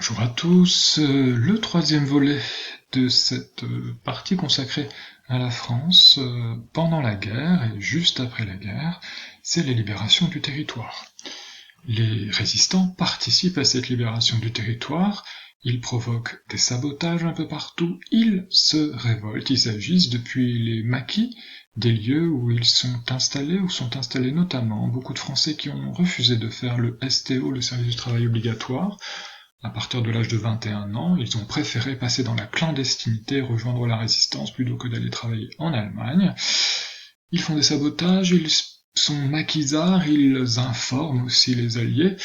Bonjour à tous, le troisième volet de cette partie consacrée à la France pendant la guerre et juste après la guerre, c'est les libérations du territoire. Les résistants participent à cette libération du territoire, ils provoquent des sabotages un peu partout, ils se révoltent, ils agissent depuis les maquis, des lieux où ils sont installés, où sont installés notamment beaucoup de Français qui ont refusé de faire le STO, le service du travail obligatoire. À partir de l'âge de 21 ans, ils ont préféré passer dans la clandestinité et rejoindre la résistance plutôt que d'aller travailler en Allemagne. Ils font des sabotages, ils sont maquisards, ils informent aussi les Alliés,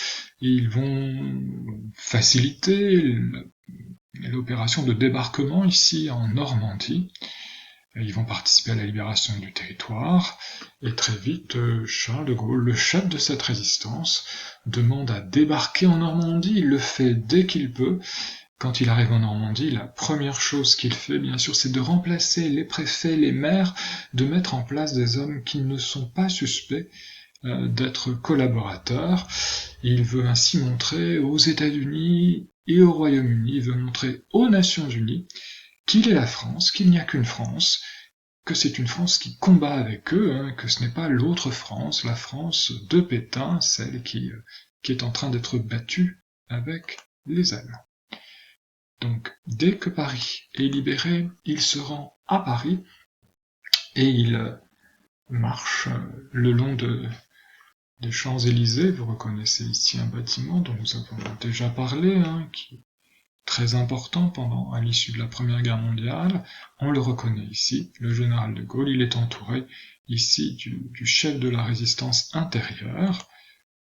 et ils vont faciliter l'opération de débarquement ici en Normandie. Ils vont participer à la libération du territoire, et très vite, Charles de Gaulle, le chef de cette résistance, demande à débarquer en Normandie. Il le fait dès qu'il peut. Quand il arrive en Normandie, la première chose qu'il fait, bien sûr, c'est de remplacer les préfets, les maires, de mettre en place des hommes qui ne sont pas suspects d'être collaborateurs. Il veut ainsi montrer aux États-Unis et au Royaume-Uni, il veut montrer aux Nations Unies qu'il est la France, qu'il n'y a qu'une France, que c'est une France qui combat avec eux, que ce n'est pas l'autre France, la France de Pétain, celle qui est en train d'être battue avec les Allemands. Donc, dès que Paris est libéré, il se rend à Paris et il marche le long des Champs-Élysées. Vous reconnaissez ici un bâtiment dont nous avons déjà parlé, qui très important à l'issue de la Première Guerre mondiale. On le reconnaît ici, le général de Gaulle, il est entouré ici du chef de la résistance intérieure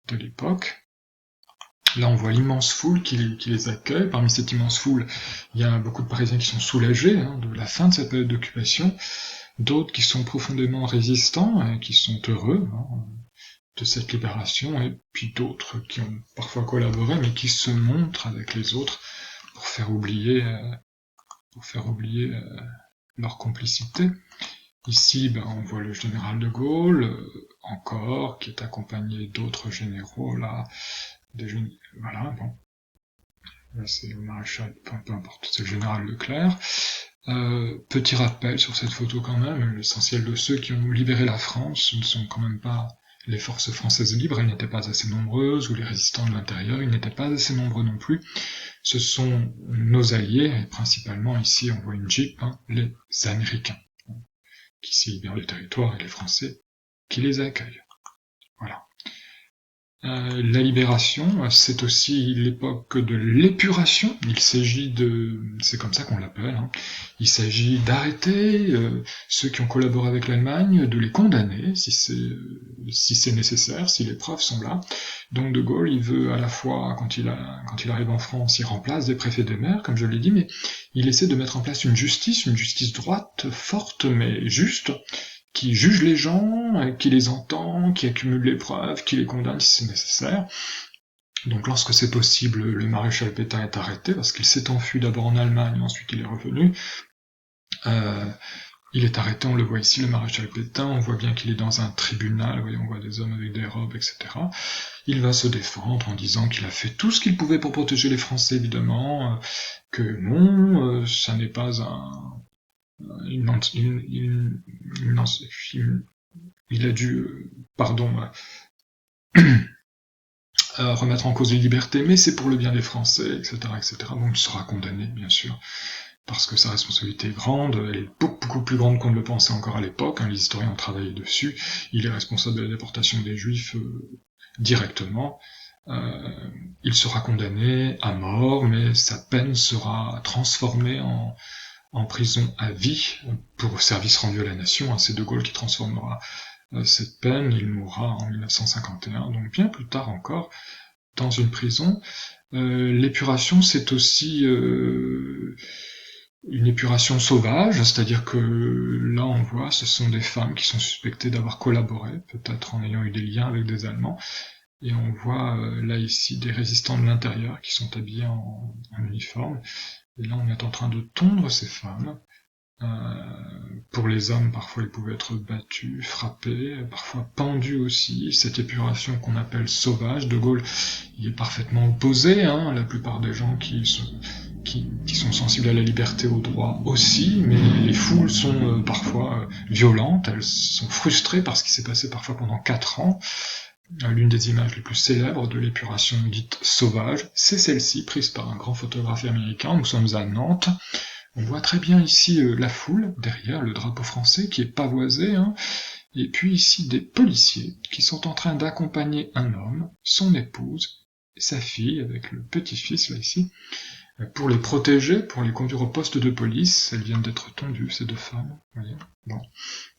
de l'époque. Là, on voit l'immense foule qui les accueille. Parmi cette immense foule, il y a beaucoup de Parisiens qui sont soulagés de la fin de cette période d'occupation, d'autres qui sont profondément résistants et qui sont heureux de cette libération, et puis d'autres qui ont parfois collaboré, mais qui se montrent avec les autres pour faire oublier leur complicité. Ici, on voit le général de Gaulle, encore, qui est accompagné d'autres généraux, là, voilà, bon. Là, c'est le maréchal, peu importe, c'est le général Leclerc. Petit rappel sur cette photo quand même, l'essentiel de ceux qui ont libéré la France ne sont quand même pas les forces françaises libres, elles n'étaient pas assez nombreuses, ou les résistants de l'intérieur, ils n'étaient pas assez nombreux non plus. Ce sont nos alliés, et principalement ici on voit une Jeep, les Américains, qui s'y libèrent le territoire, et les Français qui les accueillent. Voilà. La libération, c'est aussi l'époque de l'épuration. Il s'agit c'est comme ça qu'on l'appelle, il s'agit d'arrêter ceux qui ont collaboré avec l'Allemagne, de les condamner si c'est nécessaire, si les preuves sont là. Donc de Gaulle, il veut à la fois, quand il arrive en France, il remplace des préfets de maires, comme je l'ai dit, mais il essaie de mettre en place une justice droite, forte, mais juste, qui juge les gens, qui les entend, qui accumule les preuves, qui les condamne si c'est nécessaire. Donc lorsque c'est possible, le maréchal Pétain est arrêté, parce qu'il s'est enfui d'abord en Allemagne, ensuite il est revenu. Il est arrêté, on le voit ici, le maréchal Pétain, on voit bien qu'il est dans un tribunal, vous voyez, on voit des hommes avec des robes, etc. Il va se défendre en disant qu'il a fait tout ce qu'il pouvait pour protéger les Français, évidemment, que non, ça n'est pas il a dû, remettre en cause les libertés, mais c'est pour le bien des Français, etc., etc. Donc il sera condamné, bien sûr, parce que sa responsabilité est grande, elle est beaucoup plus grande qu'on ne le pensait encore à l'époque, les historiens ont travaillé dessus, il est responsable de la déportation des Juifs directement, il sera condamné à mort, mais sa peine sera transformée en prison à vie pour service rendu à la nation. C'est de Gaulle qui transformera cette peine. Il mourra en 1951, donc bien plus tard encore, dans une prison. L'épuration, c'est aussi une épuration sauvage, c'est-à-dire que là on voit, ce sont des femmes qui sont suspectées d'avoir collaboré, peut-être en ayant eu des liens avec des Allemands, et on voit là ici des résistants de l'intérieur qui sont habillés en uniforme. Et là, on est en train de tondre ces femmes. Pour les hommes, parfois ils pouvaient être battus, frappés, parfois pendus aussi. Cette épuration qu'on appelle sauvage, De Gaulle y est parfaitement opposé. La plupart des gens qui sont sensibles à la liberté, au droit aussi, mais les foules sont parfois violentes, elles sont frustrées par ce qui s'est passé parfois pendant 4 ans. L'une des images les plus célèbres de l'épuration dite sauvage, c'est celle-ci, prise par un grand photographe américain. Nous sommes à Nantes. On voit très bien ici la foule, derrière le drapeau français qui est pavoisé, et puis ici des policiers qui sont en train d'accompagner un homme, son épouse, sa fille, avec le petit-fils là ici, pour les protéger, pour les conduire au poste de police. Elles viennent d'être tondues, ces 2 femmes. Vous voyez. Bon,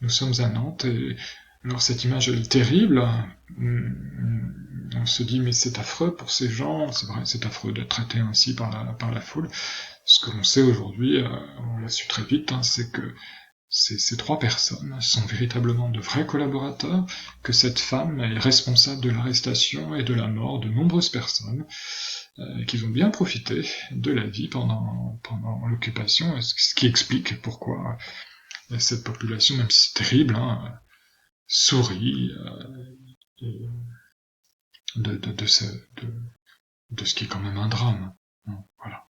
nous sommes à Nantes, et alors cette image elle est terrible. On se dit mais c'est affreux pour ces gens, c'est vrai, c'est affreux d'être traité ainsi par la foule. Ce que l'on sait aujourd'hui, on l'a su très vite, c'est que ces 3 personnes sont véritablement de vrais collaborateurs, que cette femme est responsable de l'arrestation et de la mort de nombreuses personnes, qu'ils ont bien profité de la vie pendant l'occupation, ce qui explique pourquoi cette population, même si c'est terrible, sourit de ce qui est quand même un drame. Voilà.